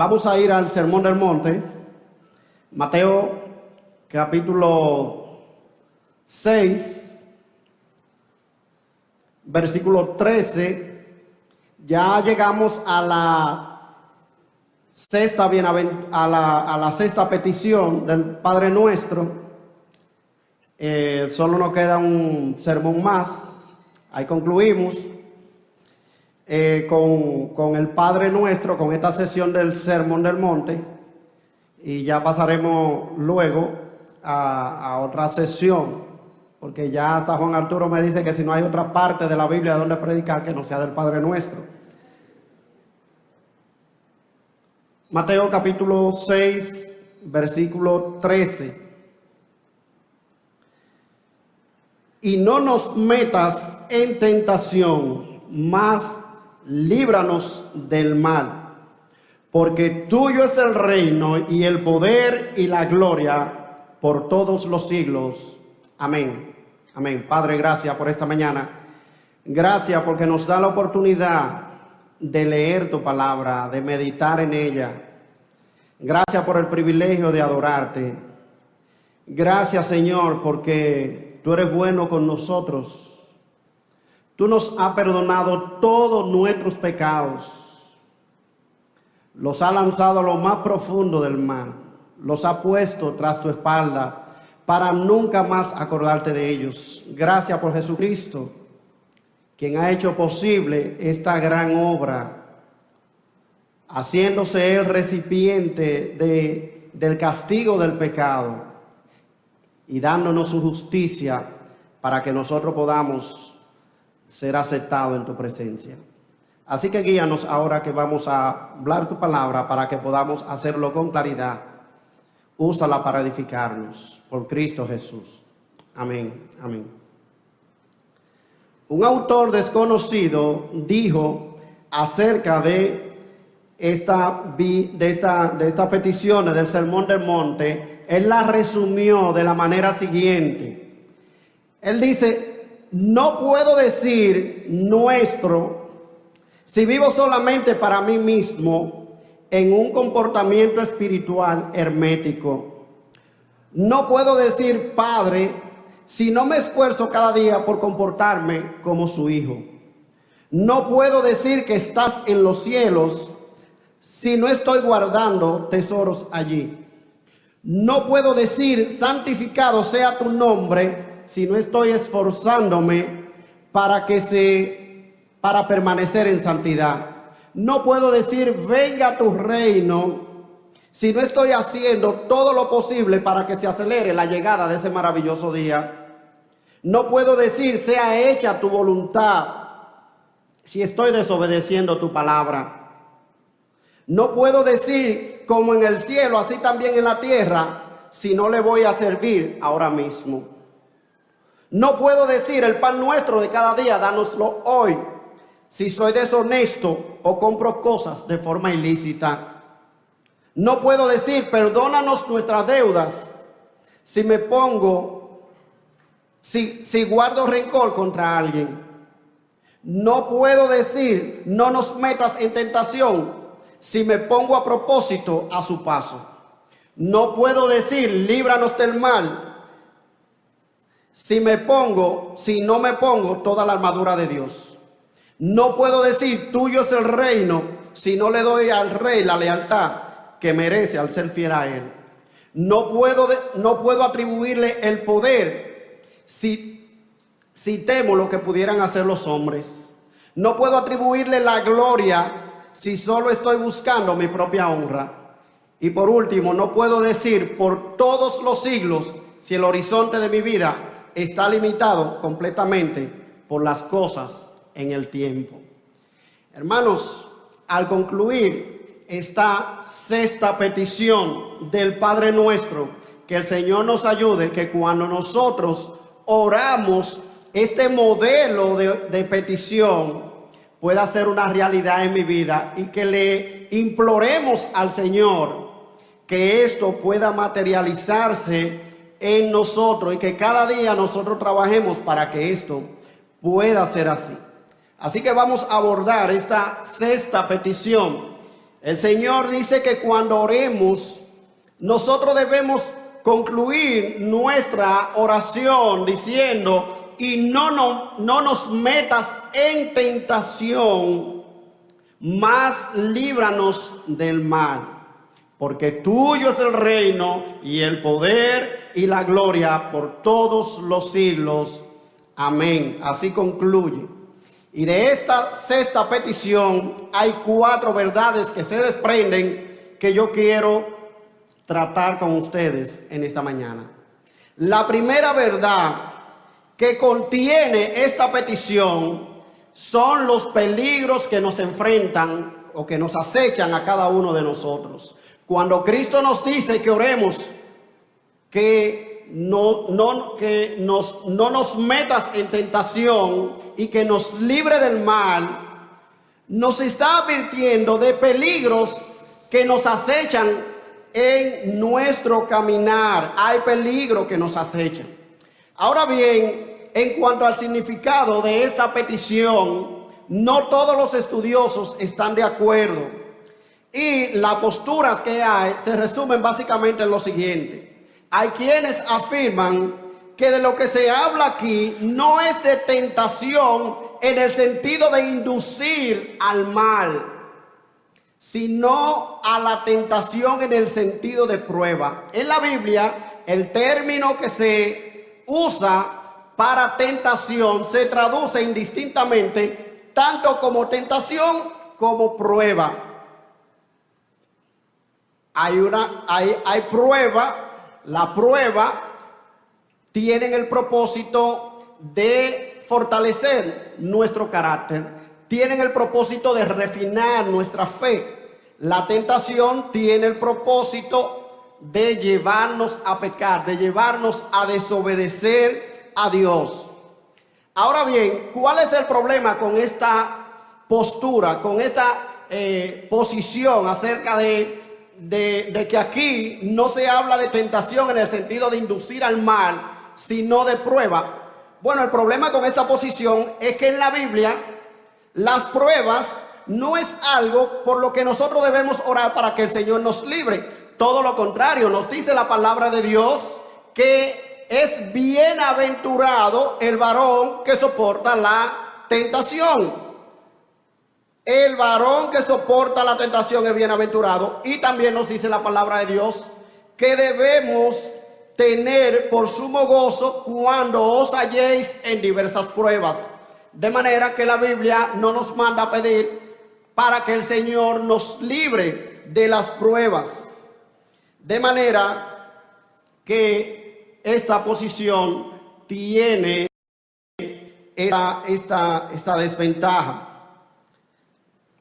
Vamos a ir al Sermón del Monte, Mateo capítulo 6, versículo 13. Ya llegamos a la sexta a la sexta petición del Padre Nuestro. Solo nos queda un sermón más. Ahí concluimos con el Padre Nuestro, con esta sesión del Sermón del Monte, y ya pasaremos luego a otra sesión, porque ya hasta Juan Arturo me dice que si no hay otra parte de la Biblia donde predicar que no sea del Padre Nuestro. Mateo capítulo 6, versículo 13. Y no nos metas en tentación, mas líbranos del mal, porque tuyo es el reino y el poder y la gloria por todos los siglos. Amén. Amén. Padre, gracias por esta mañana. Gracias porque nos da la oportunidad de leer tu palabra, de meditar en ella. Gracias por el privilegio de adorarte. Gracias, Señor, porque tú eres bueno con nosotros. Tú nos has perdonado todos nuestros pecados. Los has lanzado a lo más profundo del mar. Los has puesto tras tu espalda para nunca más acordarte de ellos. Gracias por Jesucristo, quien ha hecho posible esta gran obra, haciéndose el recipiente del castigo del pecado y dándonos su justicia para que nosotros podamos ser aceptados en tu presencia. Así que guíanos ahora que vamos a hablar tu palabra para que podamos hacerlo con claridad. Úsala para edificarnos por Cristo Jesús. Amén. Amén. Un autor desconocido dijo acerca de estas peticiones del Sermón del Monte. Él las resumió de la manera siguiente. Él dice: no puedo decir nuestro si vivo solamente para mí mismo en un comportamiento espiritual hermético. No puedo decir Padre si no me esfuerzo cada día por comportarme como su hijo. No puedo decir que estás en los cielos si no estoy guardando tesoros allí. No puedo decir santificado sea tu nombre si no estoy esforzándome para permanecer en santidad. No puedo decir venga tu reino si no estoy haciendo todo lo posible para que se acelere la llegada de ese maravilloso día. No puedo decir sea hecha tu voluntad si estoy desobedeciendo tu palabra. No puedo decir como en el cielo, así también en la tierra, si no le voy a servir ahora mismo. No puedo decir el pan nuestro de cada día, dánoslo hoy, si soy deshonesto o compro cosas de forma ilícita. No puedo decir perdónanos nuestras deudas si guardo rencor contra alguien. No puedo decir no nos metas en tentación si me pongo a propósito a su paso. No puedo decir líbranos del mal si no me pongo toda la armadura de Dios. No puedo decir tuyo es el reino si no le doy al rey la lealtad que merece al ser fiel a él. No puedo atribuirle el poder si temo lo que pudieran hacer los hombres. No puedo atribuirle la gloria si solo estoy buscando mi propia honra. Y por último, no puedo decir por todos los siglos si el horizonte de mi vida está limitado completamente por las cosas en el tiempo. Hermanos, al concluir esta sexta petición del Padre Nuestro, que el Señor nos ayude, que cuando nosotros oramos, este modelo de petición pueda ser una realidad en mi vida, y que le imploremos al Señor que esto pueda materializarse en nosotros y que cada día nosotros trabajemos para que esto pueda ser así. Así que vamos a abordar esta sexta petición El Señor dice que cuando oremos, nosotros debemos concluir nuestra oración diciendo, y no nos metas en tentación, mas líbranos del mal. Porque tuyo es el reino y el poder y la gloria por todos los siglos. Amén. Así concluye. Y de esta sexta petición hay 4 verdades que se desprenden que yo quiero tratar con ustedes en esta mañana. La primera verdad que contiene esta petición son los peligros que nos enfrentan o que nos acechan a cada uno de nosotros. Cuando Cristo nos dice que oremos, que no nos metas en tentación y que nos libre del mal, nos está advirtiendo de peligros que nos acechan en nuestro caminar. Hay peligros que nos acechan. Ahora bien, en cuanto al significado de esta petición, no todos los estudiosos están de acuerdo. Y las posturas que hay se resumen básicamente en lo siguiente. Hay quienes afirman que de lo que se habla aquí no es de tentación en el sentido de inducir al mal, sino a la tentación en el sentido de prueba. En la Biblia, el término que se usa para tentación se traduce indistintamente tanto como tentación como prueba. Hay prueba. La prueba tiene el propósito de fortalecer nuestro carácter, tienen el propósito de refinar nuestra fe. La tentación tiene el propósito de llevarnos a pecar, de llevarnos a desobedecer a Dios. Ahora bien, ¿cuál es el problema con esta postura, con esta posición acerca de que aquí no se habla de tentación en el sentido de inducir al mal, sino de prueba? Bueno, el problema con esta posición es que en la Biblia las pruebas no es algo por lo que nosotros debemos orar para que el Señor nos libre. Todo lo contrario, nos dice la palabra de Dios que es bienaventurado el varón que soporta la tentación. El varón que soporta la tentación es bienaventurado. Y también nos dice la palabra de Dios que debemos tener por sumo gozo cuando os halléis en diversas pruebas. De manera que la Biblia no nos manda a pedir para que el Señor nos libre de las pruebas. De manera que esta posición tiene esta desventaja.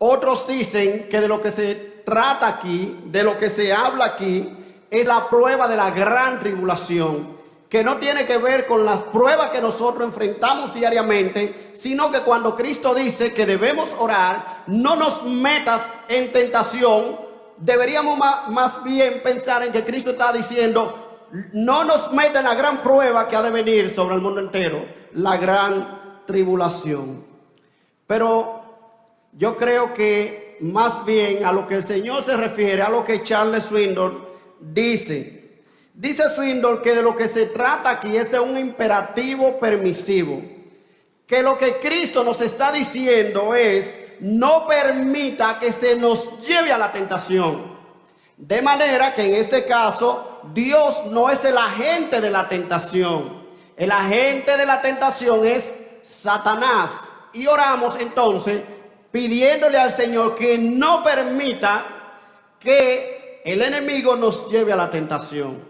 Otros dicen que de lo que se trata aquí, de lo que se habla aquí, es la prueba de la gran tribulación, que no tiene que ver con las pruebas que nosotros enfrentamos diariamente, sino que cuando Cristo dice que debemos orar, no nos metas en tentación, deberíamos más bien pensar en que Cristo está diciendo, no nos meta en la gran prueba que ha de venir sobre el mundo entero, la gran tribulación. Pero yo creo que más bien a lo que el Señor se refiere, a lo que Charles Swindoll dice. Dice Swindoll que de lo que se trata aquí es de un imperativo permisivo. Que lo que Cristo nos está diciendo es, no permita que se nos lleve a la tentación. De manera que en este caso, Dios no es el agente de la tentación. El agente de la tentación es Satanás. Y oramos entonces pidiéndole al Señor que no permita que el enemigo nos lleve a la tentación.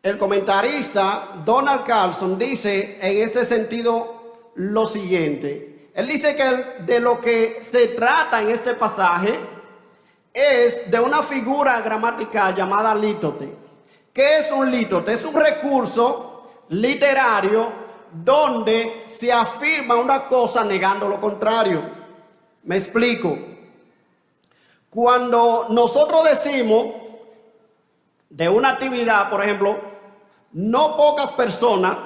El comentarista Donald Carlson dice en este sentido lo siguiente. Él dice que de lo que se trata en este pasaje es de una figura gramatical llamada lítote. ¿Qué es un lítote? Es un recurso literario donde se afirma una cosa negando lo contrario. Me explico. Cuando nosotros decimos de una actividad, por ejemplo, no pocas personas,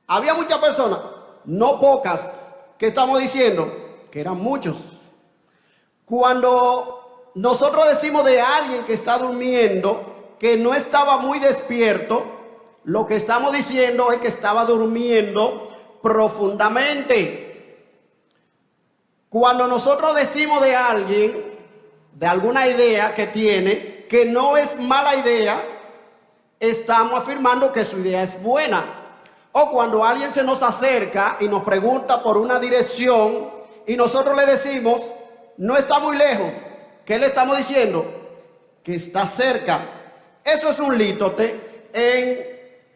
había muchas personas, no pocas, ¿qué estamos diciendo? Que eran muchos. Cuando nosotros decimos de alguien que está durmiendo, que no estaba muy despierto, lo que estamos diciendo es que estaba durmiendo profundamente. Cuando nosotros decimos de alguien, de alguna idea que tiene, que no es mala idea, estamos afirmando que su idea es buena. O cuando alguien se nos acerca y nos pregunta por una dirección y nosotros le decimos, no está muy lejos, ¿qué le estamos diciendo? Que está cerca. Eso es un lítote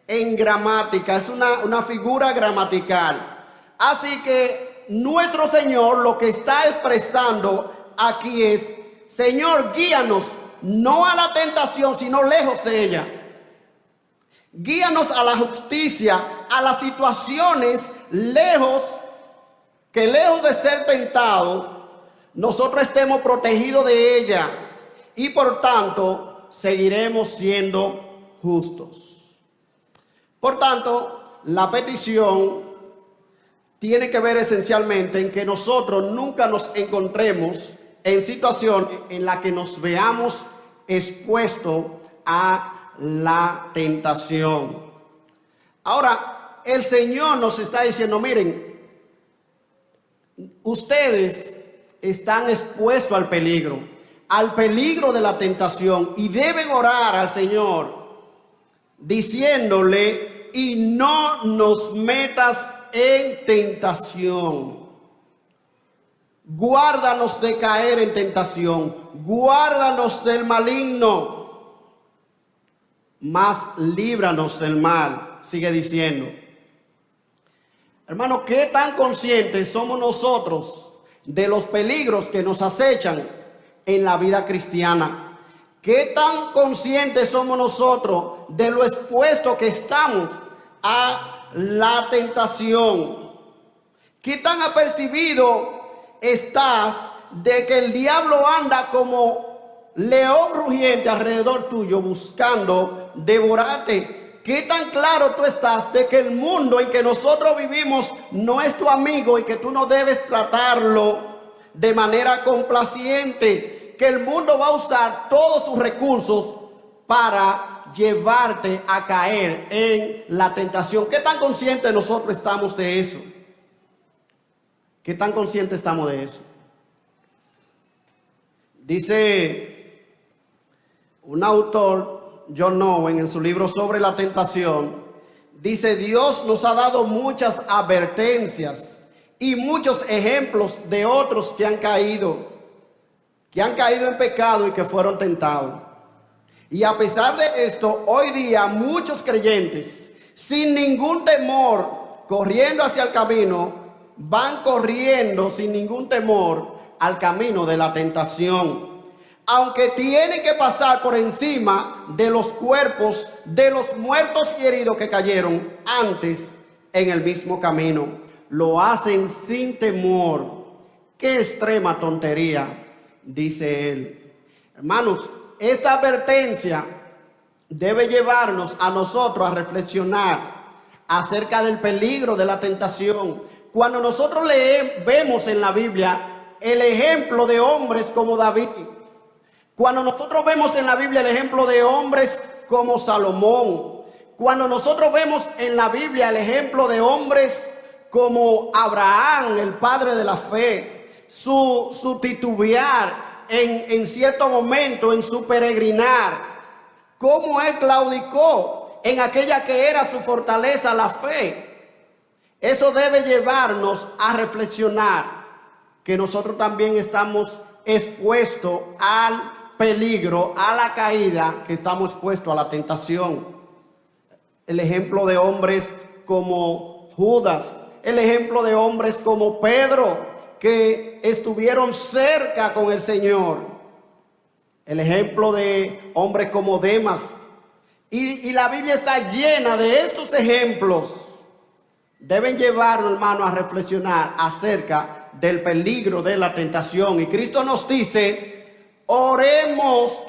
en gramática, es una figura gramatical. Así que nuestro Señor lo que está expresando aquí es, Señor, guíanos, no a la tentación, sino lejos de ella. Guíanos a la justicia, a las situaciones que lejos de ser tentados, nosotros estemos protegidos de ella y por tanto seguiremos siendo justos. Por tanto, la petición tiene que ver esencialmente en que nosotros nunca nos encontremos en situaciones en las que nos veamos expuestos a la tentación. Ahora, el Señor nos está diciendo, miren, ustedes están expuestos al peligro de la tentación y deben orar al Señor diciéndole, y no nos metas en tentación. Guárdanos de caer en tentación, guárdanos del maligno, mas líbranos del mal. Sigue diciendo. Hermano, ¿qué tan conscientes somos nosotros de los peligros que nos acechan en la vida cristiana? ¿Qué tan conscientes somos nosotros de lo expuesto que estamos a la tentación? ¿Qué tan apercibido estás de que el diablo anda como león rugiente alrededor tuyo buscando devorarte? ¿Qué tan claro tú estás de que el mundo en que nosotros vivimos no es tu amigo y que tú no debes tratarlo de manera complaciente? Que el mundo va a usar todos sus recursos para llevarte a caer en la tentación. ¿Qué tan conscientes nosotros estamos de eso? ¿Qué tan conscientes estamos de eso? Dice un autor, John Owen, en su libro sobre la tentación, dice, Dios nos ha dado muchas advertencias y muchos ejemplos de otros que han caído en pecado y que fueron tentados. Y a pesar de esto, hoy día muchos creyentes, sin ningún temor, corriendo hacia el camino, van corriendo sin ningún temor al camino de la tentación. Aunque tienen que pasar por encima de los cuerpos de los muertos y heridos que cayeron antes en el mismo camino, lo hacen sin temor. ¡Qué extrema tontería!, dice él. Hermanos, esta advertencia debe llevarnos a nosotros a reflexionar acerca del peligro de la tentación. Cuando nosotros vemos en la Biblia el ejemplo de hombres como David, cuando nosotros vemos en la Biblia el ejemplo de hombres como Salomón, cuando nosotros vemos en la Biblia el ejemplo de hombres como Abraham, el padre de la fe, su titubear en cierto momento, en su peregrinar, cómo él claudicó en aquella que era su fortaleza, la fe. Eso debe llevarnos a reflexionar que nosotros también estamos expuestos al peligro, a la caída, que estamos expuestos a la tentación. El ejemplo de hombres como Judas, el ejemplo de hombres como Pedro, que estuvieron cerca con el Señor, el ejemplo de hombres como Demas, y la Biblia está llena de estos ejemplos. Deben llevarnos, hermano, a reflexionar acerca del peligro de la tentación. Y Cristo nos dice, oremos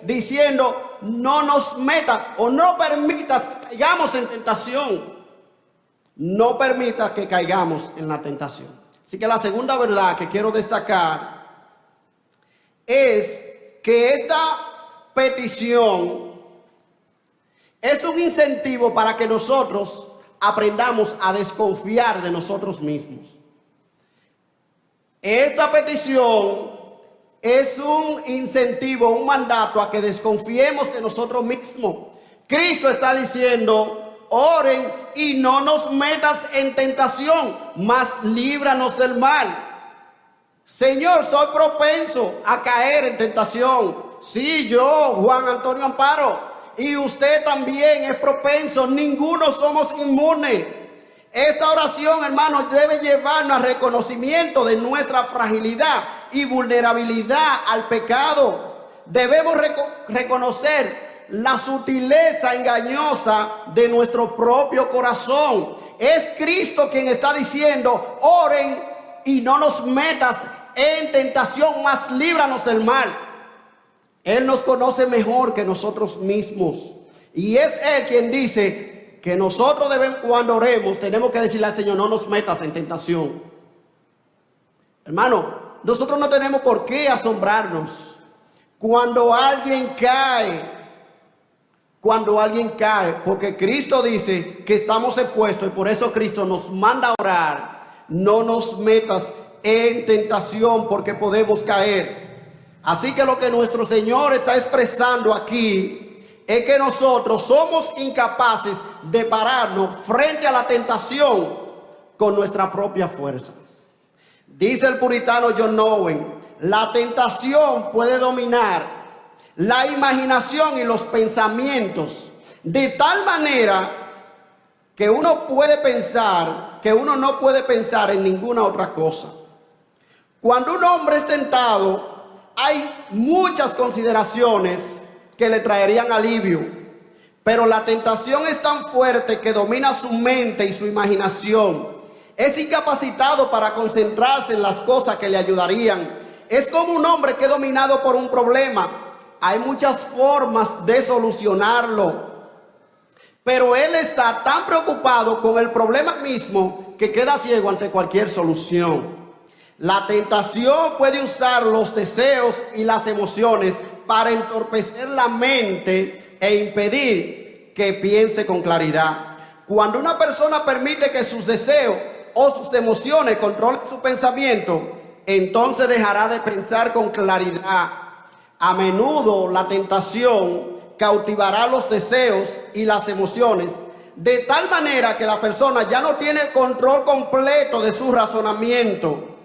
diciendo, no nos metas o no permitas que caigamos en tentación. No permitas que caigamos en la tentación. Así que la segunda verdad que quiero destacar es que esta petición es un incentivo para que nosotros aprendamos a desconfiar de nosotros mismos. Esta petición es un incentivo, un mandato a que desconfiemos de nosotros mismos. Cristo está diciendo: oren y no nos metas en tentación, mas líbranos del mal. Señor, soy propenso a caer en tentación. Sí, yo, Juan Antonio Amparo, y usted también es propenso. Ninguno somos inmunes. Esta oración, hermanos, debe llevarnos al reconocimiento de nuestra fragilidad y vulnerabilidad al pecado. Debemos reconocer la sutileza engañosa de nuestro propio corazón. Es Cristo quien está diciendo: oren y no nos metas en tentación, mas líbranos del mal. Él nos conoce mejor que nosotros mismos. Y es Él quien dice que nosotros debemos, cuando oremos, tenemos que decirle al Señor: no nos metas en tentación. Hermano, nosotros no tenemos por qué asombrarnos cuando alguien cae. Cuando alguien cae, porque Cristo dice que estamos expuestos, y por eso Cristo nos manda a orar: no nos metas en tentación, porque podemos caer. Así que lo que nuestro Señor está expresando aquí es que nosotros somos incapaces de pararnos frente a la tentación con nuestra propia fuerza. Dice el puritano John Owen: la tentación puede dominar la imaginación y los pensamientos de tal manera que uno puede pensar que uno no puede pensar en ninguna otra cosa. Cuando un hombre es tentado, hay muchas consideraciones que le traerían alivio, pero la tentación es tan fuerte que domina su mente y su imaginación. Es incapacitado para concentrarse en las cosas que le ayudarían. Es como un hombre que es dominado por un problema. Hay muchas formas de solucionarlo, pero él está tan preocupado con el problema mismo que queda ciego ante cualquier solución. La tentación puede usar los deseos y las emociones para entorpecer la mente e impedir que piense con claridad. Cuando una persona permite que sus deseos o sus emociones controlen su pensamiento, entonces dejará de pensar con claridad. A menudo la tentación cautivará los deseos y las emociones de tal manera que la persona ya no tiene control completo de su razonamiento.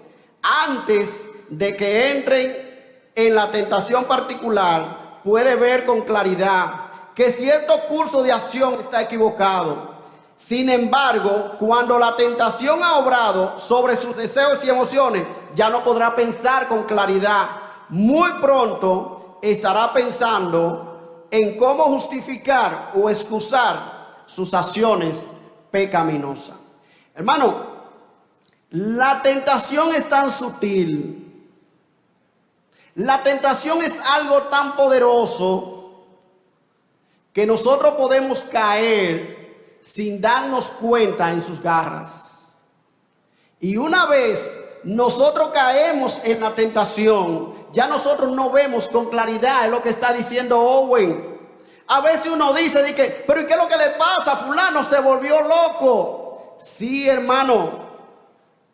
Antes de que entren en la tentación particular, puede ver con claridad que cierto curso de acción está equivocado. Sin embargo, cuando la tentación ha obrado sobre sus deseos y emociones, ya no podrá pensar con claridad. Muy pronto estará pensando en cómo justificar o excusar sus acciones pecaminosas. Hermano, la tentación es tan sutil. La tentación es algo tan poderoso que nosotros podemos caer sin darnos cuenta en sus garras. Y una vez nosotros caemos en la tentación, ya nosotros no vemos con claridad lo que está diciendo Owen. A veces uno dice, pero ¿y qué es lo que le pasa? Fulano se volvió loco. Sí, hermano,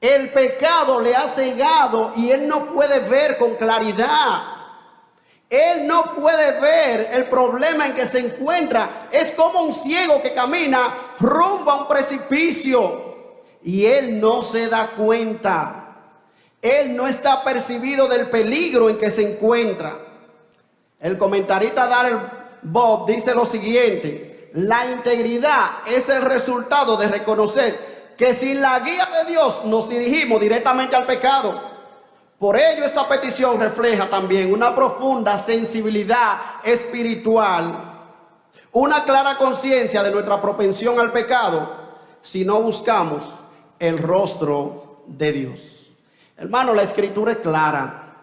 el pecado le ha cegado y él no puede ver con claridad. Él no puede ver el problema en que se encuentra. Es como un ciego que camina rumbo a un precipicio y él no se da cuenta. Él no está percibido del peligro en que se encuentra. El comentarista Darrell Bob dice lo siguiente: la integridad es el resultado de reconocer que sin la guía de Dios nos dirigimos directamente al pecado. Por ello, esta petición refleja también una profunda sensibilidad espiritual, una clara conciencia de nuestra propensión al pecado si no buscamos el rostro de Dios. Hermano, la escritura es clara.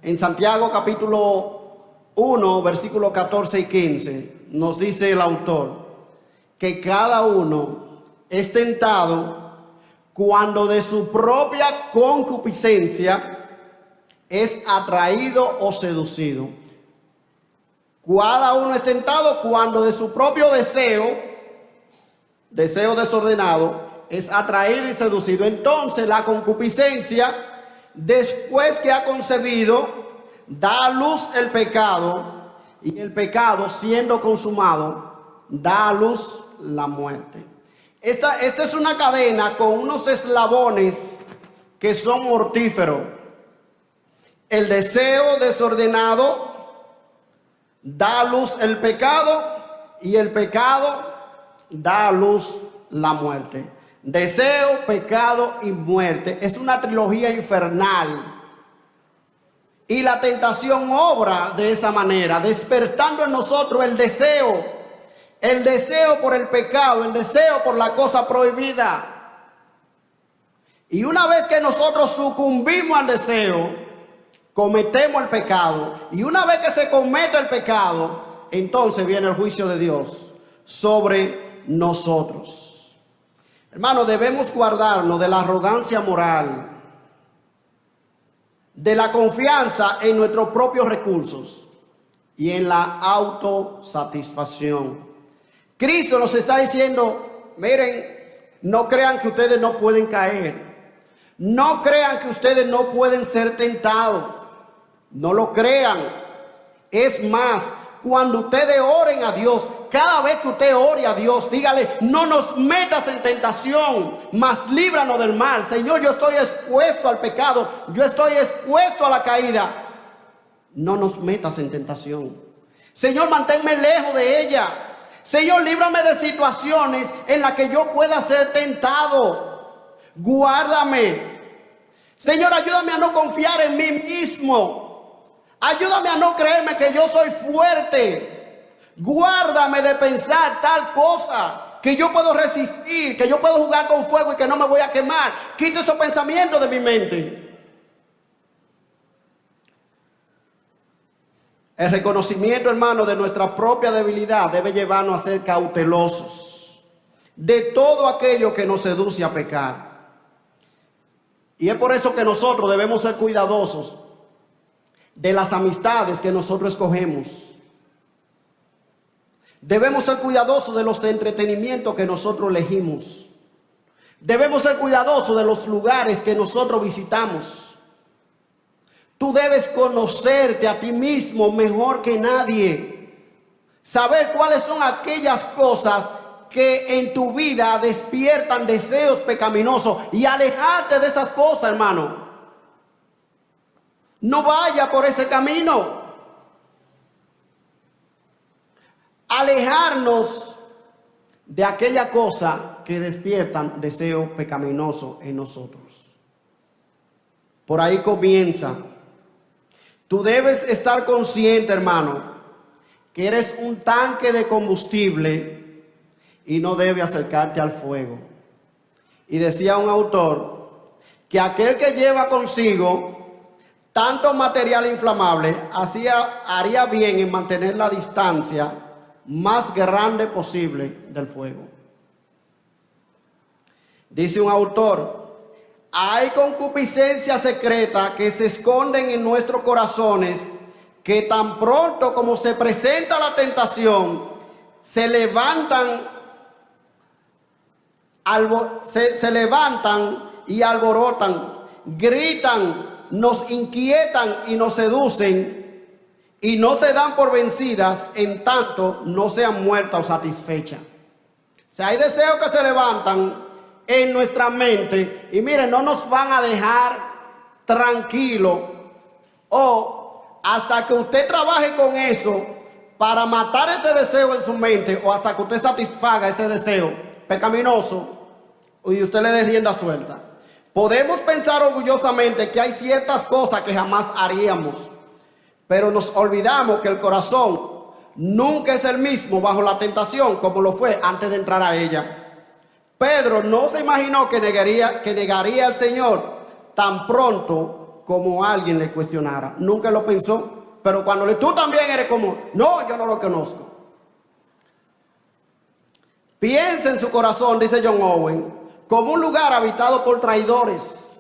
En Santiago capítulo 1, versículos 14 y 15, nos dice el autor que cada uno es tentado cuando de su propia concupiscencia es atraído o seducido. Cada uno es tentado cuando de su propio deseo desordenado, es atraído y seducido. Entonces la concupiscencia, después que ha concebido, da a luz el pecado, y el pecado, siendo consumado, da a luz la muerte. Esta es una cadena con unos eslabones que son mortíferos. El deseo desordenado da a luz el pecado, y el pecado da a luz la muerte. Deseo, pecado y muerte. Es una trilogía infernal. Y la tentación obra de esa manera, despertando en nosotros el deseo por el pecado, el deseo por la cosa prohibida. Y una vez que nosotros sucumbimos al deseo, cometemos el pecado. Y una vez que se comete el pecado, entonces viene el juicio de Dios sobre nosotros. Hermanos, debemos guardarnos de la arrogancia moral, de la confianza en nuestros propios recursos y en la autosatisfacción. Cristo nos está diciendo, miren, no crean que ustedes no pueden caer. No crean que ustedes no pueden ser tentados. No lo crean. Es más, cuando ustedes oren a Dios, cada vez que usted ore a Dios, dígale, no nos metas en tentación, mas líbranos del mal. Señor, yo estoy expuesto al pecado, yo estoy expuesto a la caída. No nos metas en tentación. Señor, manténme lejos de ella. Señor, líbrame de situaciones en las que yo pueda ser tentado. Guárdame. Señor, ayúdame a no confiar en mí mismo. Ayúdame a no creerme que yo soy fuerte. Guárdame de pensar tal cosa, que yo puedo resistir, que yo puedo jugar con fuego y que no me voy a quemar. Quita esos pensamientos de mi mente. El reconocimiento, hermano, de nuestra propia debilidad debe llevarnos a ser cautelosos de todo aquello que nos seduce a pecar. Y es por eso que nosotros debemos ser cuidadosos de las amistades que nosotros escogemos. Debemos ser cuidadosos de los entretenimientos que nosotros elegimos. Debemos ser cuidadosos de los lugares que nosotros visitamos. Tú debes conocerte a ti mismo mejor que nadie. Saber cuáles son aquellas cosas que en tu vida despiertan deseos pecaminosos y alejarte de esas cosas, hermano. No vaya por ese camino. Alejarnos de aquella cosa que despiertan deseo pecaminoso en nosotros. Por ahí comienza. Tú debes estar consciente, hermano, que eres un tanque de combustible y no debes acercarte al fuego. Y decía un autor que aquel que lleva consigo tanto material inflamable haría bien en mantener la distancia más grande posible del fuego. Dice un autor, hay concupiscencias secretas que se esconden en nuestros corazones, que tan pronto como se presenta la tentación, se levantan y alborotan, gritan, nos inquietan y nos seducen, y no se dan por vencidas en tanto no sean muertas o satisfechas. O sea, hay deseos que se levantan en nuestra mente y miren, no nos van a dejar tranquilos o hasta que usted trabaje con eso para matar ese deseo en su mente, o hasta que usted satisfaga ese deseo pecaminoso y usted le dé rienda suelta. Podemos pensar orgullosamente que hay ciertas cosas que jamás haríamos, pero nos olvidamos que el corazón nunca es el mismo bajo la tentación como lo fue antes de entrar a ella. Pedro no se imaginó que negaría al Señor tan pronto como alguien le cuestionara. Nunca lo pensó, pero cuando tú también eres como, no, yo no lo conozco. Piensa en su corazón, dice John Owen, como un lugar habitado por traidores.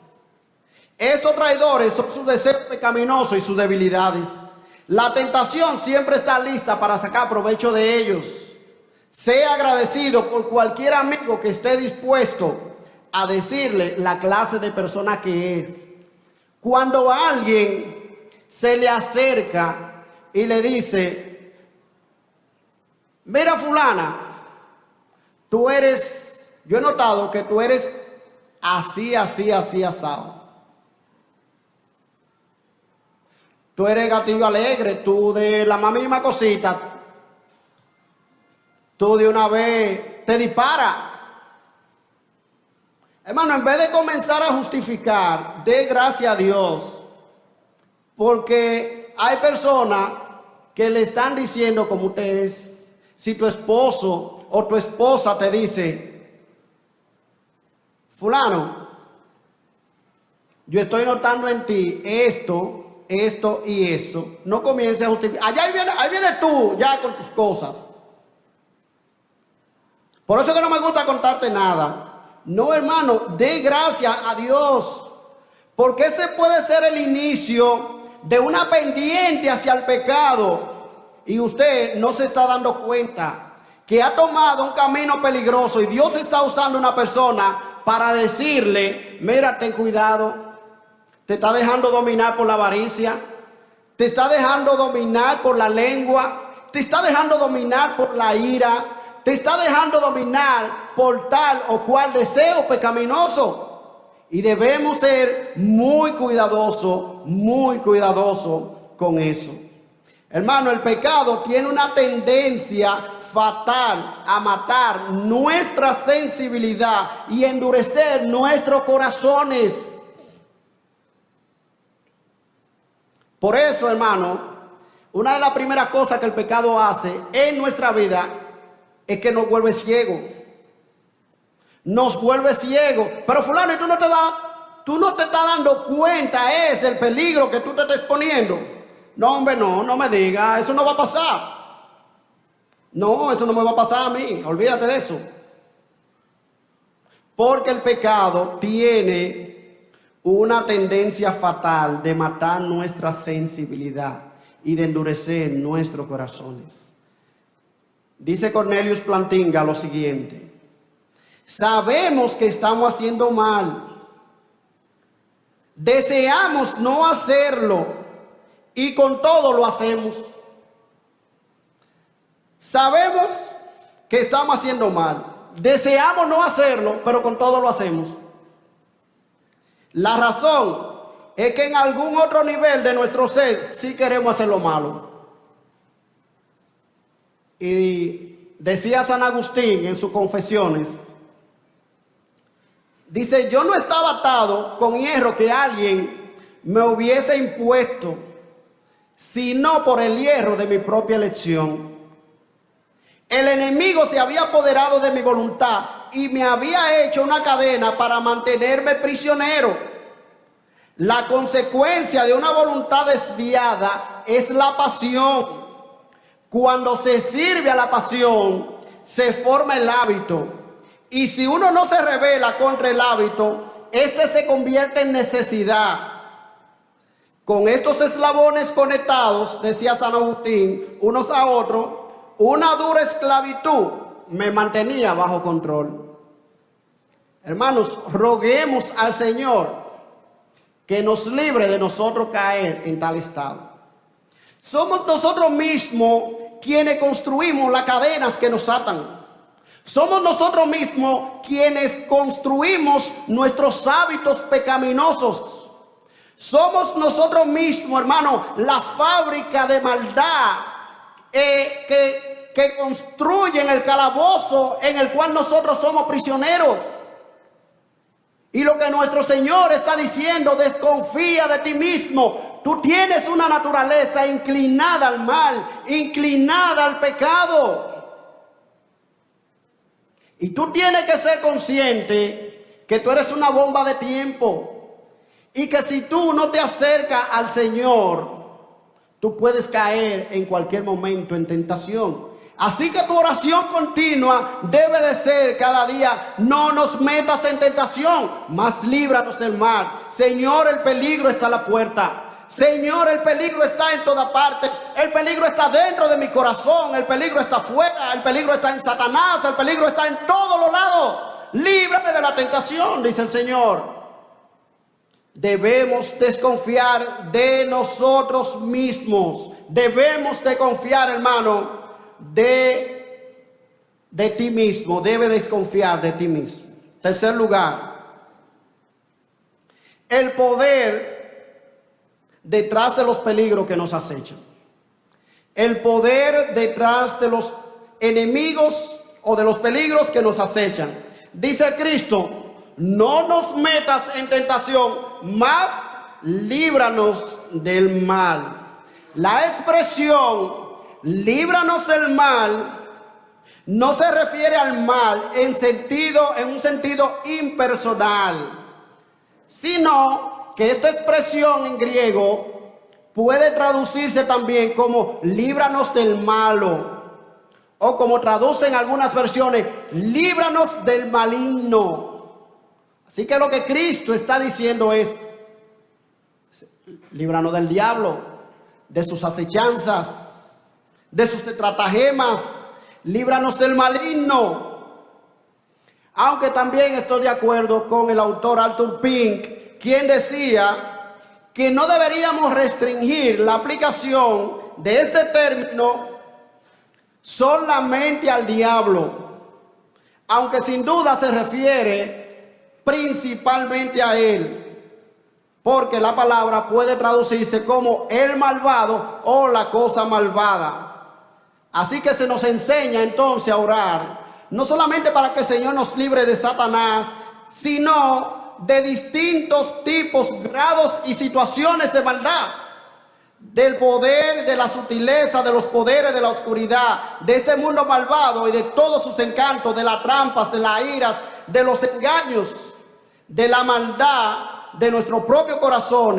Estos traidores son sus deseos pecaminosos y sus debilidades. La tentación siempre está lista para sacar provecho de ellos. Sea agradecido por cualquier amigo que esté dispuesto a decirle la clase de persona que es. Cuando alguien se le acerca y le dice: mira, fulana, tú eres, yo he notado que tú eres así, asado. Tú eres gatillo alegre, tú de la misma cosita, tú de una vez te dispara. Hermano, en vez de comenzar a justificar, dé gracias a Dios, porque hay personas que le están diciendo como usted es. Si tu esposo o tu esposa te dice: fulano, yo estoy notando en ti esto y esto, no comiences a justificar. Allá ahí viene tú ya con tus cosas. Por eso que no me gusta contarte nada. No, hermano, dé gracias a Dios, porque ese puede ser el inicio de una pendiente hacia el pecado, y usted no se está dando cuenta que ha tomado un camino peligroso, y Dios está usando una persona para decirle: mira, ten cuidado. Te está dejando dominar por la avaricia, te está dejando dominar por la lengua, te está dejando dominar por la ira, te está dejando dominar por tal o cual deseo pecaminoso. Y debemos ser muy cuidadosos con eso. Hermano, el pecado tiene una tendencia fatal a matar nuestra sensibilidad y endurecer nuestros corazones. Por eso, hermano, una de las primeras cosas que el pecado hace en nuestra vida es que nos vuelve ciego. Nos vuelve ciego. Pero fulano, ¿y tú no te estás dando cuenta del peligro que tú te estás exponiendo? No, hombre, no me digas, eso no va a pasar. No, eso no me va a pasar a mí, olvídate de eso. Porque el pecado tiene una tendencia fatal de matar nuestra sensibilidad y de endurecer nuestros corazones. Dice Cornelius Plantinga lo siguiente: sabemos que estamos haciendo mal, deseamos no hacerlo y con todo lo hacemos. Sabemos que estamos haciendo mal, deseamos no hacerlo, pero con todo lo hacemos. La razón es que en algún otro nivel de nuestro ser sí queremos hacer lo malo. Y decía San Agustín en sus confesiones, dice: yo no estaba atado con hierro que alguien me hubiese impuesto, sino por el hierro de mi propia elección. El enemigo se había apoderado de mi voluntad y me había hecho una cadena para mantenerme prisionero. La consecuencia de una voluntad desviada es la pasión. Cuando se sirve a la pasión, se forma el hábito. Y si uno no se rebela contra el hábito, este se convierte en necesidad. Con estos eslabones conectados, decía San Agustín, unos a otros, una dura esclavitud me mantenía bajo control. Hermanos, roguemos al Señor que nos libre de nosotros caer en tal estado. Somos nosotros mismos quienes construimos las cadenas que nos atan. Somos nosotros mismos quienes construimos nuestros hábitos pecaminosos. Somos nosotros mismos, hermano, la fábrica de maldad que construyen el calabozo en el cual nosotros somos prisioneros. Y lo que nuestro Señor está diciendo: desconfía de ti mismo. Tú tienes una naturaleza inclinada al mal, inclinada al pecado. Y tú tienes que ser consciente que tú eres una bomba de tiempo. Y que si tú no te acercas al Señor, tú puedes caer en cualquier momento en tentación. Así que tu oración continua debe de ser cada día: no nos metas en tentación, mas líbranos del mal. Señor, el peligro está a la puerta. Señor, el peligro está en toda parte. El peligro está dentro de mi corazón. El peligro está afuera. El peligro está en Satanás. El peligro está en todos los lados. Líbrame de la tentación, dice el Señor. Debemos desconfiar de nosotros mismos. Debemos de confiar, hermano, de ti mismo. Debe desconfiar de ti mismo. Tercer lugar, el poder detrás de los peligros que nos acechan. El poder detrás de los enemigos o de los peligros que nos acechan. Dice Cristo: no nos metas en tentación, mas líbranos del mal. La expresión líbranos del mal no se refiere al mal en un sentido impersonal, sino que esta expresión en griego puede traducirse también como líbranos del malo, o como traducen algunas versiones, líbranos del maligno. Así que lo que Cristo está diciendo es: líbranos del diablo, de sus acechanzas, de sus estratagemas, líbranos del maligno. Aunque también estoy de acuerdo con el autor Arthur Pink, quien decía que no deberíamos restringir la aplicación de este término solamente al diablo, aunque sin duda se refiere principalmente a él, porque la palabra puede traducirse como el malvado o la cosa malvada. Así que se nos enseña entonces a orar, no solamente para que el Señor nos libre de Satanás, sino de distintos tipos, grados y situaciones de maldad, del poder, de la sutileza, de los poderes de la oscuridad, de este mundo malvado y de todos sus encantos, de las trampas, de las iras, de los engaños, de la maldad de nuestro propio corazón,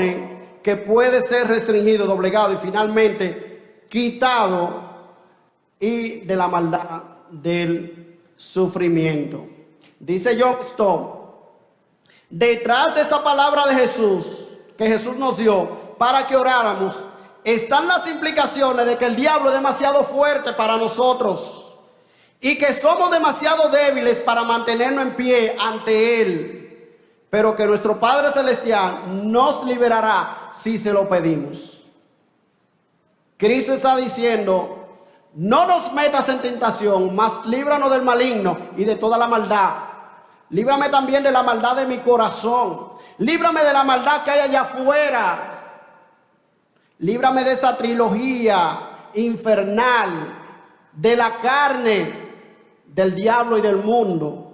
que puede ser restringido, doblegado y finalmente quitado, y de la maldad del sufrimiento. Dice John Stott: detrás de esta palabra de Jesús, que Jesús nos dio para que oráramos, están las implicaciones de que el diablo es demasiado fuerte para nosotros y que somos demasiado débiles para mantenernos en pie ante él, pero que nuestro Padre Celestial nos liberará si se lo pedimos. Cristo está diciendo: no nos metas en tentación, mas líbranos del maligno y de toda la maldad. Líbrame también de la maldad de mi corazón. Líbrame de la maldad que hay allá afuera. Líbrame de esa trilogía infernal, de la carne, del diablo y del mundo.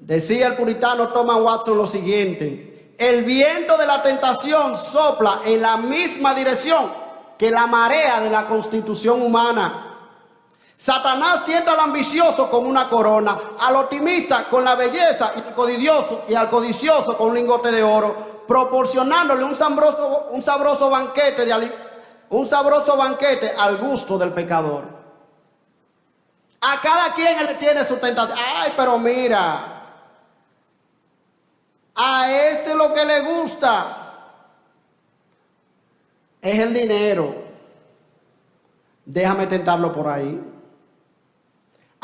Decía el puritano Thomas Watson lo siguiente: el viento de la tentación sopla en la misma dirección que la marea de la constitución humana. Satanás tienta al ambicioso con una corona, al optimista con la belleza y al codicioso con un lingote de oro, proporcionándole un sabroso banquete al gusto del pecador. A cada quien él tiene su tentación. Ay, pero mira, a este lo que le gusta es el dinero. Déjame tentarlo por ahí.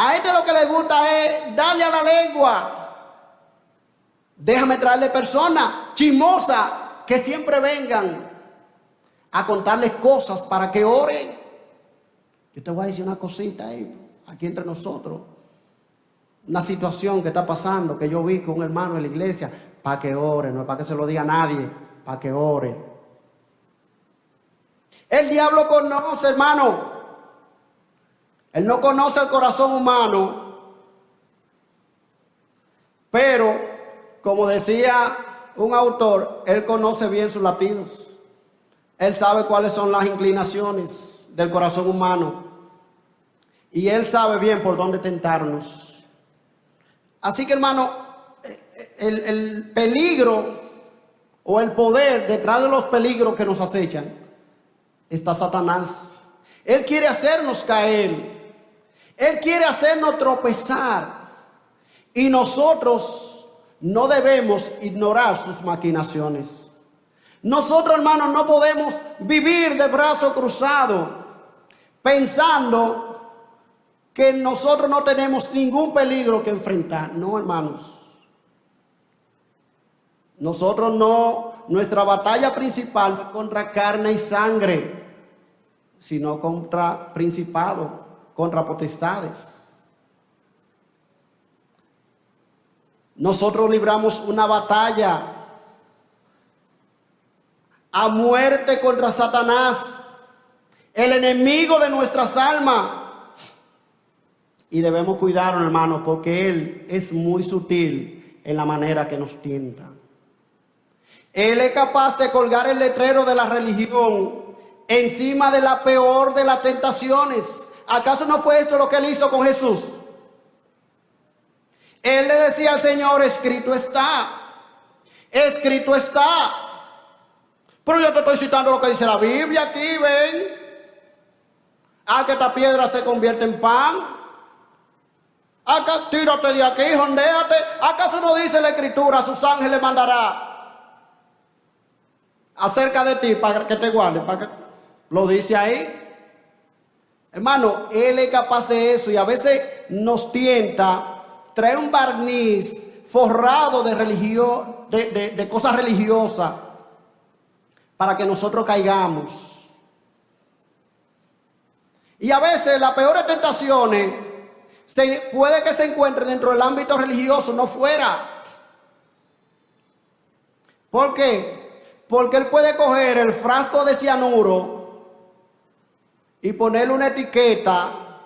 A este lo que le gusta es darle a la lengua. Déjame traerle personas chismosas que siempre vengan a contarles cosas para que oren. Yo te voy a decir una cosita ahí, aquí entre nosotros. Una situación que está pasando, que yo vi con un hermano en la iglesia, para que ore, no es para que se lo diga a nadie, para que ore. El diablo conoce, hermano. Él no conoce el corazón humano, pero, como decía un autor, él conoce bien sus latidos. Él sabe cuáles son las inclinaciones del corazón humano y él sabe bien por dónde tentarnos. Así que, hermano, el peligro o el poder detrás de los peligros que nos acechan está Satanás. Él quiere hacernos caer. Él quiere hacernos tropezar. Y nosotros no debemos ignorar sus maquinaciones. Nosotros, hermanos, no podemos vivir de brazo cruzado pensando que nosotros no tenemos ningún peligro que enfrentar. No, hermanos. Nosotros no, nuestra batalla principal no es contra carne y sangre, sino contra principados, contra potestades. Nosotros libramos una batalla a muerte contra Satanás, el enemigo de nuestras almas. Y debemos cuidarnos, hermanos, porque él es muy sutil en la manera que nos tienta. Él es capaz de colgar el letrero de la religión encima de la peor de las tentaciones. ¿Acaso no fue esto lo que él hizo con Jesús? Él le decía al Señor, escrito está, escrito está. Pero yo te estoy citando lo que dice la Biblia aquí, ven. Que esta piedra se convierte en pan. Acá, tírate de aquí, jondéate. ¿Acaso no dice la Escritura, sus ángeles mandará acerca de ti para que te guarden? Lo dice ahí. Hermano, Él es capaz de eso y a veces nos tienta. Trae un barniz forrado de religión, de cosas religiosas, para que nosotros caigamos. Y a veces las peores tentaciones puede que se encuentren dentro del ámbito religioso, no fuera. ¿Por qué? Porque él puede coger el frasco de cianuro y ponerle una etiqueta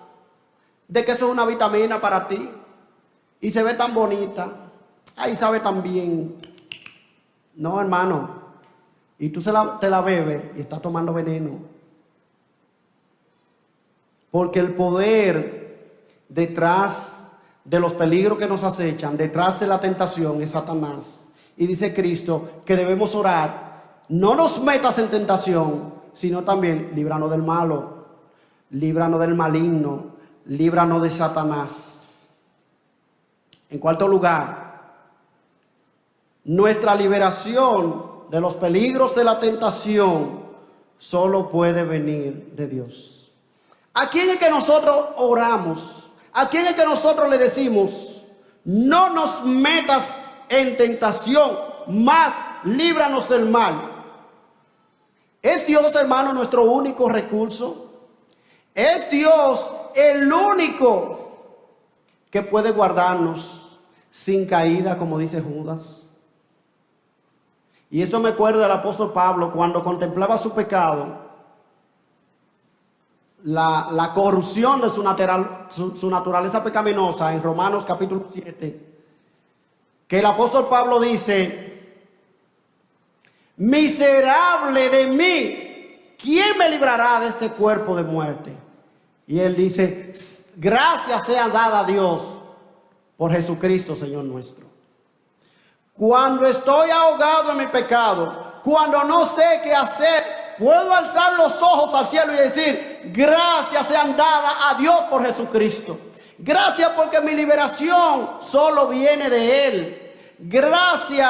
de que eso es una vitamina para ti. Y se ve tan bonita. Ahí sabe tan bien. No, hermano. Y tú te la bebes y estás tomando veneno. Porque el poder detrás de los peligros que nos acechan, detrás de la tentación, es Satanás. Y dice Cristo que debemos orar. No nos metas en tentación, sino también líbranos del malo. Líbranos del maligno. Líbranos de Satanás. En cuarto lugar, nuestra liberación de los peligros de la tentación solo puede venir de Dios. ¿A quién es que nosotros oramos? ¿A quién es que nosotros le decimos, no nos metas en tentación, mas líbranos del mal? ¿Es Dios, hermano, nuestro único recurso? ¿Es Dios el único que puede guardarnos sin caída, como dice Judas? Y esto me acuerdo del apóstol Pablo cuando contemplaba su pecado, la corrupción de su naturaleza pecaminosa en Romanos capítulo 7, que el apóstol Pablo dice, miserable de mí, ¿quién me librará de este cuerpo de muerte? Y él dice, gracias sean dadas a Dios por Jesucristo, Señor nuestro. Cuando estoy ahogado en mi pecado, cuando no sé qué hacer, puedo alzar los ojos al cielo y decir, gracias sean dadas a Dios por Jesucristo. Gracias porque mi liberación solo viene de Él. Gracias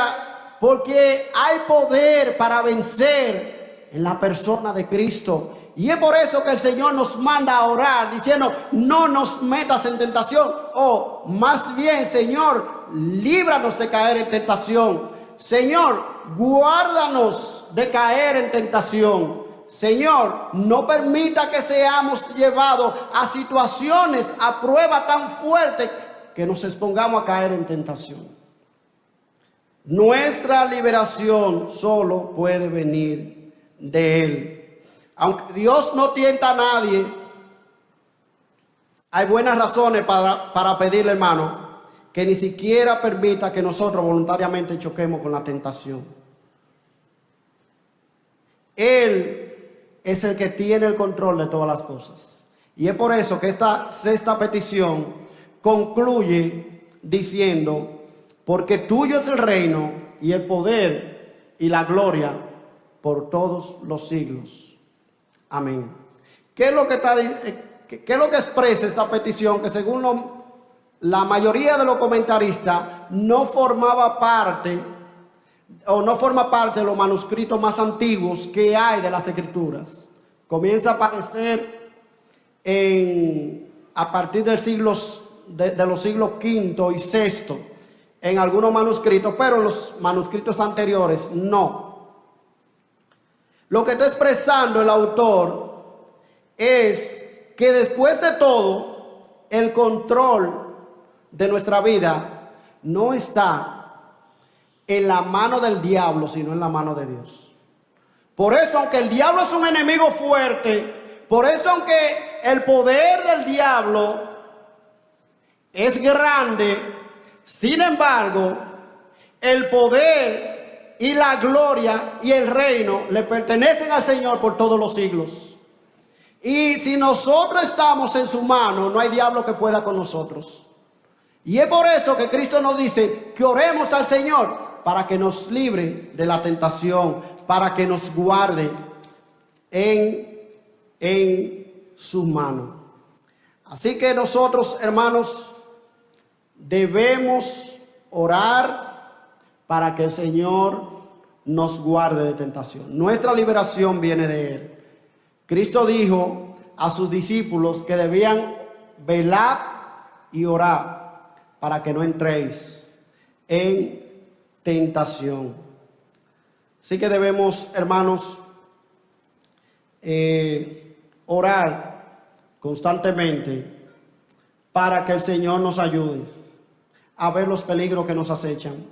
porque hay poder para vencer en la persona de Cristo. Y es por eso que el Señor nos manda a orar diciendo, no nos metas en tentación. O más bien, Señor, líbranos de caer en tentación. Señor, guárdanos de caer en tentación. Señor, no permita que seamos llevados a situaciones, a pruebas tan fuertes que nos expongamos a caer en tentación. Nuestra liberación solo puede venir de Él. Aunque Dios no tienta a nadie, hay buenas razones para pedirle, hermano, que ni siquiera permita que nosotros voluntariamente choquemos con la tentación. Él es el que tiene el control de todas las cosas. Y es por eso que esta sexta petición concluye diciendo, porque tuyo es el reino y el poder y la gloria por todos los siglos. Amén. ¿Qué es lo que qué es lo que expresa esta petición? Que según la mayoría de los comentaristas no formaba parte o no forma parte de los manuscritos más antiguos que hay de las Escrituras. Comienza a aparecer a partir de los siglos V y VI en algunos manuscritos, pero en los manuscritos anteriores no. Lo que está expresando el autor es que después de todo, el control de nuestra vida no está en la mano del diablo, sino en la mano de Dios. Por eso, aunque el diablo es un enemigo fuerte, por eso, aunque el poder del diablo es grande, sin embargo, el poder y la gloria y el reino le pertenecen al Señor por todos los siglos. Y si nosotros estamos en su mano, no hay diablo que pueda con nosotros. Y es por eso que Cristo nos dice que oremos al Señor para que nos libre de la tentación, para que nos guarde en sus manos. Así que nosotros, hermanos, debemos orar para que el Señor nos guarde de tentación. Nuestra liberación viene de Él. Cristo dijo a sus discípulos que debían velar y orar para que no entréis en tentación. Así que debemos, hermanos, orar constantemente para que el Señor nos ayude a ver los peligros que nos acechan,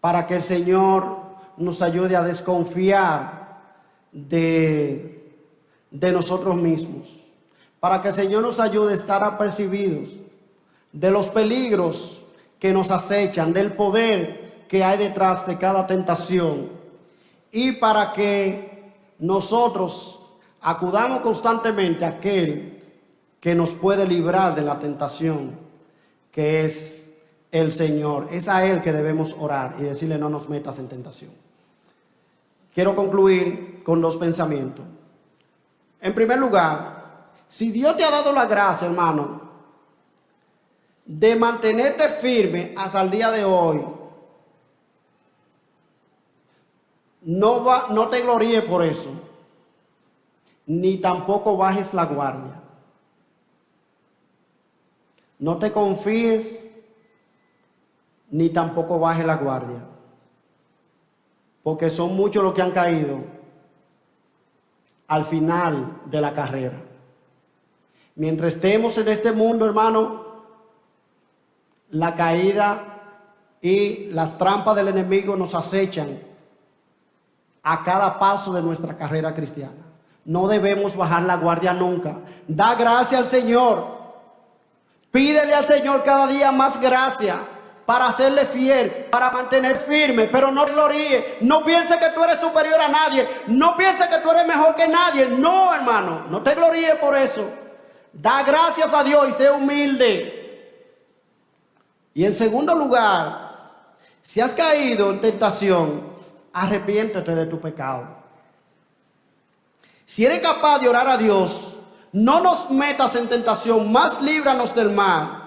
para que el Señor nos ayude a desconfiar de nosotros mismos, para que el Señor nos ayude a estar apercibidos de los peligros que nos acechan, del poder que hay detrás de cada tentación, y para que nosotros acudamos constantemente a aquel que nos puede librar de la tentación, que es el Señor. Es a Él que debemos orar y decirle: no nos metas en tentación. Quiero concluir con dos pensamientos. En primer lugar, si Dios te ha dado la gracia, hermano, de mantenerte firme hasta el día de hoy, no te gloríes por eso, ni tampoco bajes la guardia. No te confíes, ni tampoco bajes la guardia, porque son muchos los que han caído al final de la carrera. Mientras estemos en este mundo, hermano, la caída y las trampas del enemigo nos acechan a cada paso de nuestra carrera cristiana. No debemos bajar la guardia nunca. Da gracia al Señor. Pídele al Señor cada día más gracia para hacerle fiel, para mantener firme, pero no te gloríes. No pienses que tú eres superior a nadie. No pienses que tú eres mejor que nadie. No, hermano, no te gloríes por eso. Da gracias a Dios y sé humilde. Y en segundo lugar, si has caído en tentación, arrepiéntete de tu pecado. Si eres capaz de orar a Dios, no nos metas en tentación, más líbranos del mal.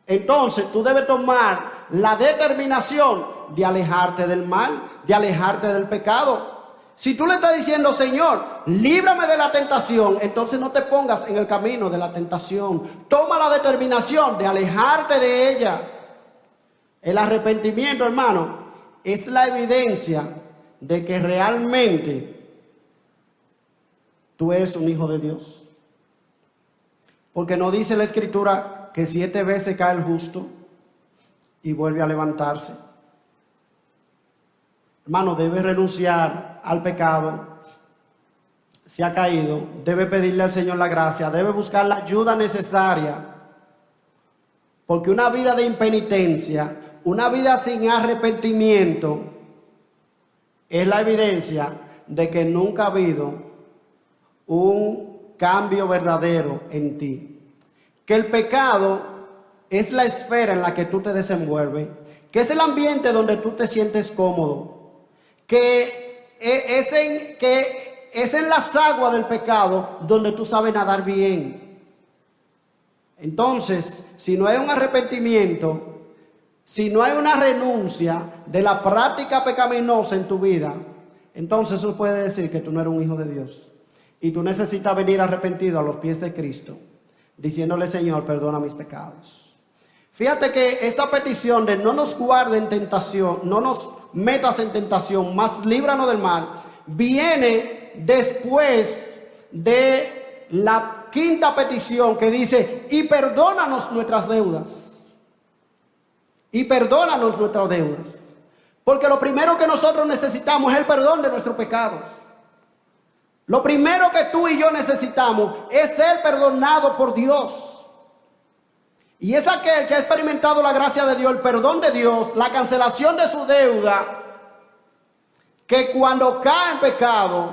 Entonces tú debes tomar la determinación de alejarte del mal, de alejarte del pecado. Si tú le estás diciendo: Señor, líbrame de la tentación, entonces no te pongas en el camino de la tentación. Toma la determinación de alejarte de ella. El arrepentimiento, hermano, es la evidencia de que realmente tú eres un hijo de Dios. Porque no dice la Escritura que 7 veces cae el justo y vuelve a levantarse. Hermano, debe renunciar al pecado. Si ha caído, debe pedirle al Señor la gracia, debe buscar la ayuda necesaria. Porque una vida de impenitencia, una vida sin arrepentimiento, es la evidencia de que nunca ha habido un cambio verdadero en ti. Que el pecado es la esfera en la que tú te desenvuelves, que es el ambiente donde tú te sientes cómodo, que es en las aguas del pecado donde tú sabes nadar bien. Entonces, si no hay un arrepentimiento, si no hay una renuncia de la práctica pecaminosa en tu vida, entonces eso puede decir que tú no eres un hijo de Dios. Y tú necesitas venir arrepentido a los pies de Cristo, diciéndole: Señor, perdona mis pecados. Fíjate que esta petición de no nos guarde en tentación, no nos metas en tentación, mas líbranos del mal, viene después de la quinta petición que dice: y perdónanos nuestras deudas. Y perdónanos nuestras deudas. Porque lo primero que nosotros necesitamos es el perdón de nuestros pecados. Lo primero que tú y yo necesitamos es ser perdonado por Dios. Y es aquel que ha experimentado la gracia de Dios, el perdón de Dios, la cancelación de su deuda, que cuando cae en pecado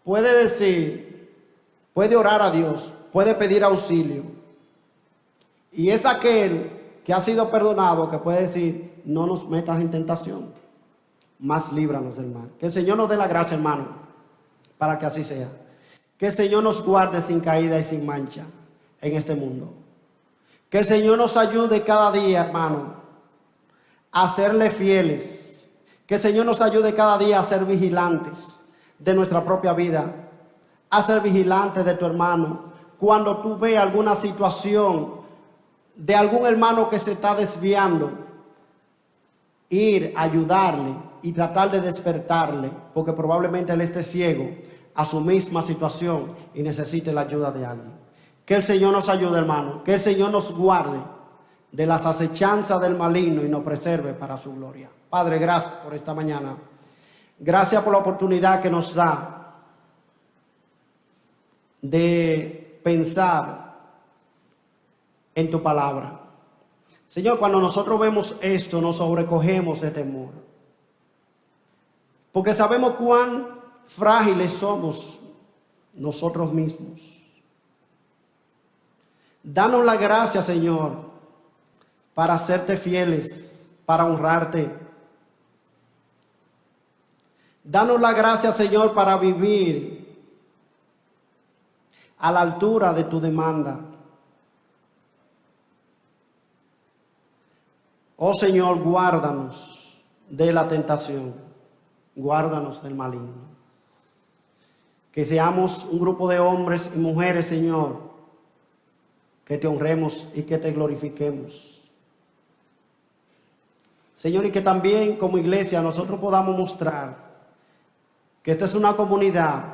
puede decir, puede orar a Dios, puede pedir auxilio. Y es aquel que ha sido perdonado que puede decir: no nos metas en tentación, mas líbranos del mal. Que el Señor nos dé la gracia, hermano, para que así sea. Que el Señor nos guarde sin caída y sin mancha en este mundo. Que el Señor nos ayude cada día, hermano, a serle fieles. Que el Señor nos ayude cada día a ser vigilantes de nuestra propia vida, a ser vigilantes de tu hermano. Cuando tú veas alguna situación de algún hermano que se está desviando, ir a ayudarle y tratar de despertarle, porque probablemente él esté ciego a su misma situación y necesite la ayuda de alguien. Que el Señor nos ayude, hermano, que el Señor nos guarde de las acechanzas del maligno y nos preserve para su gloria. Padre, gracias por esta mañana. Gracias por la oportunidad que nos da de pensar en tu palabra. Señor, cuando nosotros vemos esto, nos sobrecogemos de temor, porque sabemos cuán frágiles somos nosotros mismos. Danos la gracia, Señor, para hacerte fieles, para honrarte. Danos la gracia, Señor, para vivir a la altura de tu demanda. Oh Señor, guárdanos de la tentación, guárdanos del maligno. Que seamos un grupo de hombres y mujeres, Señor, que te honremos y que te glorifiquemos. Señor, y que también como iglesia nosotros podamos mostrar que esta es una comunidad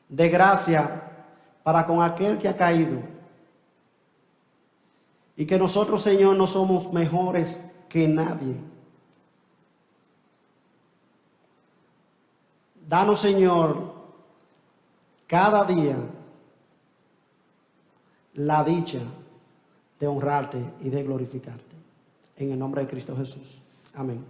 de gracia para con aquel que ha caído. Y que nosotros, Señor, no somos mejores que nadie. Danos, Señor, cada día la dicha de honrarte y de glorificarte. En el nombre de Cristo Jesús. Amén.